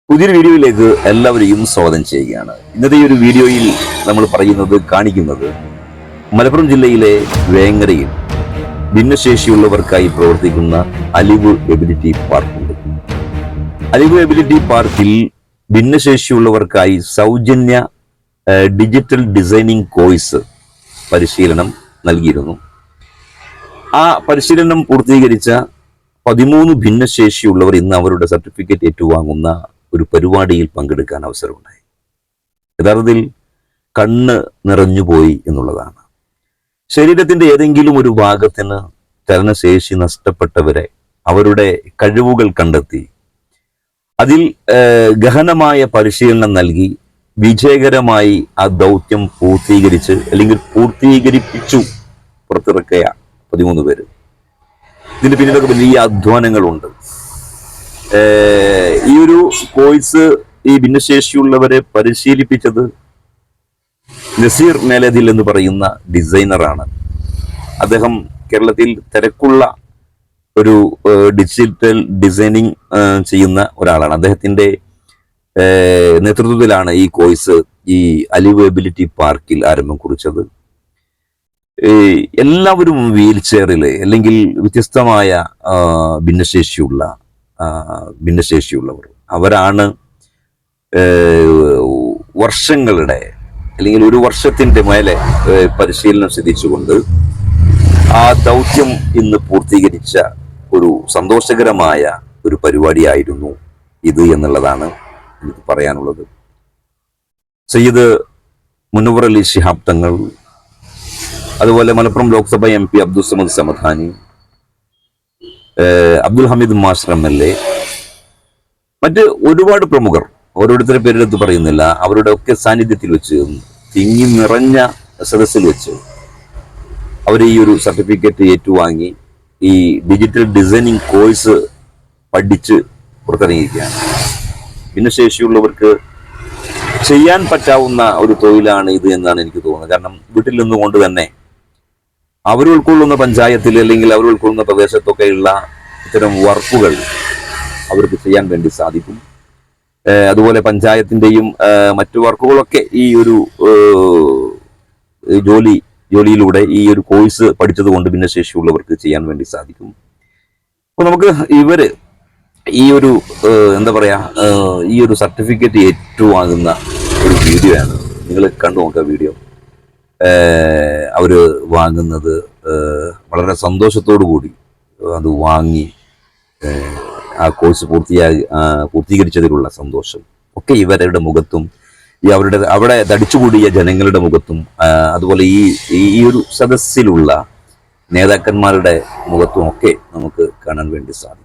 പുതിയൊരു വീഡിയോയിലേക്ക് എല്ലാവരെയും സ്വാഗതം ചെയ്യുകയാണ്. ഇന്നത്തെ ഈ ഒരു വീഡിയോയിൽ നമ്മൾ കാണിക്കുന്നത് മലപ്പുറം ജില്ലയിലെ വേങ്ങരയിൽ ഭിന്നശേഷിയുള്ളവർക്കായി പ്രവർത്തിക്കുന്ന അലിവ് എബിലിറ്റി പാർക്കുണ്ട്. അലിവ് എബിലിറ്റി പാർക്കിൽ ഭിന്നശേഷിയുള്ളവർക്കായി സൗജന്യ ഡിജിറ്റൽ ഡിസൈനിങ് കോഴ്സ് പരിശീലനം നൽകിയിരുന്നു. ആ പരിശീലനം പൂർത്തീകരിച്ച 13 ഭിന്നശേഷിയുള്ളവർ ഇന്ന് അവരുടെ സർട്ടിഫിക്കറ്റ് ഏറ്റുവാങ്ങുന്ന ഒരു പരിപാടിയിൽ പങ്കെടുക്കാൻ അവസരമുണ്ടായി. യഥാർത്ഥത്തിൽ കണ്ണ് നിറഞ്ഞുപോയി എന്നുള്ളതാണ്. ശരീരത്തിന്റെ ഏതെങ്കിലും ഒരു ഭാഗത്തിന് ചലനശേഷി നഷ്ടപ്പെട്ടവരെ അവരുടെ കഴിവുകൾ കണ്ടെത്തി അതിൽ ഗഹനമായ പരിശീലനം നൽകി വിജയകരമായി ആ ദൗത്യം പൂർത്തീകരിപ്പിച്ചു പുറത്തിറക്കിയ 13 പേര്. ഇതിന്റെ പിന്നിലൊക്കെ വലിയ അധ്വാനങ്ങളുണ്ട്. ഈ ഒരു കോഴ്സ് ഈ ഭിന്നശേഷിയുള്ളവരെ പരിശീലിപ്പിച്ചത് നസീർ മേലതിൽ എന്ന് പറയുന്ന ഡിസൈനറാണ്. അദ്ദേഹം കേരളത്തിൽ തിരക്കുള്ള ഒരു ഡിജിറ്റൽ ഡിസൈനിങ് ചെയ്യുന്ന ഒരാളാണ്. അദ്ദേഹത്തിന്റെ നേതൃത്വത്തിലാണ് ഈ കോഴ്സ് ഈ അലിവ് എബിലിറ്റി പാർക്കിൽ ആരംഭം കുറിച്ചത്. എല്ലാവരും വീൽ ചെയറിൽ അല്ലെങ്കിൽ വ്യത്യസ്തമായ ഭിന്നശേഷിയുള്ളവർ അവരാണ് വർഷങ്ങളുടെ അല്ലെങ്കിൽ ഒരു വർഷത്തിന്റെ മേലെ പരിശീലനം സിദ്ധിച്ചുകൊണ്ട് ആ ദൗത്യം ഇന്ന് പൂർത്തീകരിച്ച ഒരു സന്തോഷകരമായ ഒരു പരിപാടിയായിരുന്നു ഇത് എന്നുള്ളതാണ് എനിക്ക് പറയാനുള്ളത്. സയ്യിദ് മുനവ്വർ അലി ശിഹാബ് തങ്ങൾ, അതുപോലെ Malappuram Lok Sabha MP Abdul Samad Samadani, Abdul Hameed master MLA, മറ്റ് ഒരുപാട് പ്രമുഖർ, ഓരോരുത്തരുടെ പേരെടുത്ത് പറയുന്നില്ല, അവരുടെ ഒക്കെ സാന്നിധ്യത്തിൽ വെച്ച് തിങ്ങി നിറഞ്ഞ സദസ്സിൽ വെച്ച് അവർ ഈ ഒരു സർട്ടിഫിക്കറ്റ് ഏറ്റുവാങ്ങി ഈ ഡിജിറ്റൽ ഡിസൈനിങ് കോഴ്സ് പഠിച്ച് പുറത്തിറങ്ങിയിരിക്കുകയാണ്. ഭിന്നശേഷിയുള്ളവർക്ക് ചെയ്യാൻ പറ്റാവുന്ന ഒരു തൊഴിലാണ് ഇത് എന്നാണ് എനിക്ക് തോന്നുന്നത്. കാരണം വീട്ടിൽ നിന്നുകൊണ്ട് തന്നെ അവർ ഉൾക്കൊള്ളുന്ന പഞ്ചായത്തിൽ അല്ലെങ്കിൽ അവർ ഉൾക്കൊള്ളുന്ന പ്രദേശത്തൊക്കെയുള്ള ഇത്തരം വർക്കുകൾ അവർക്ക് ചെയ്യാൻ വേണ്ടി സാധിക്കും. അതുപോലെ മറ്റു വർക്കുകളൊക്കെ ഈ ഒരു ജോലിയിലൂടെ ഈ ഒരു കോഴ്സ് പഠിച്ചത് കൊണ്ട് ഭിന്നശേഷിയുള്ളവർക്ക് ചെയ്യാൻ വേണ്ടി സാധിക്കും. അപ്പോൾ നമുക്ക് ഈ ഒരു ഈ ഒരു സർട്ടിഫിക്കറ്റ് ഏറ്റുവാങ്ങുന്ന ഒരു വീഡിയോ ആണ്. നിങ്ങൾ കണ്ടു നോക്കുക വീഡിയോ. അവര് വാങ്ങുന്നത് വളരെ സന്തോഷത്തോടു കൂടി അത് വാങ്ങി ആ കോഴ്സ് പൂർത്തീകരിച്ചതിലുള്ള സന്തോഷം ഒക്കെ ഇവരുടെ മുഖത്തും അവിടെ തടിച്ചുകൂടിയ ജനങ്ങളുടെ മുഖത്തും അതുപോലെ ഈ ഒരു സദസ്സിലുള്ള നേതാക്കന്മാരുടെ മുഖത്തും ഒക്കെ നമുക്ക് കാണാൻ വേണ്ടി സാധിക്കും.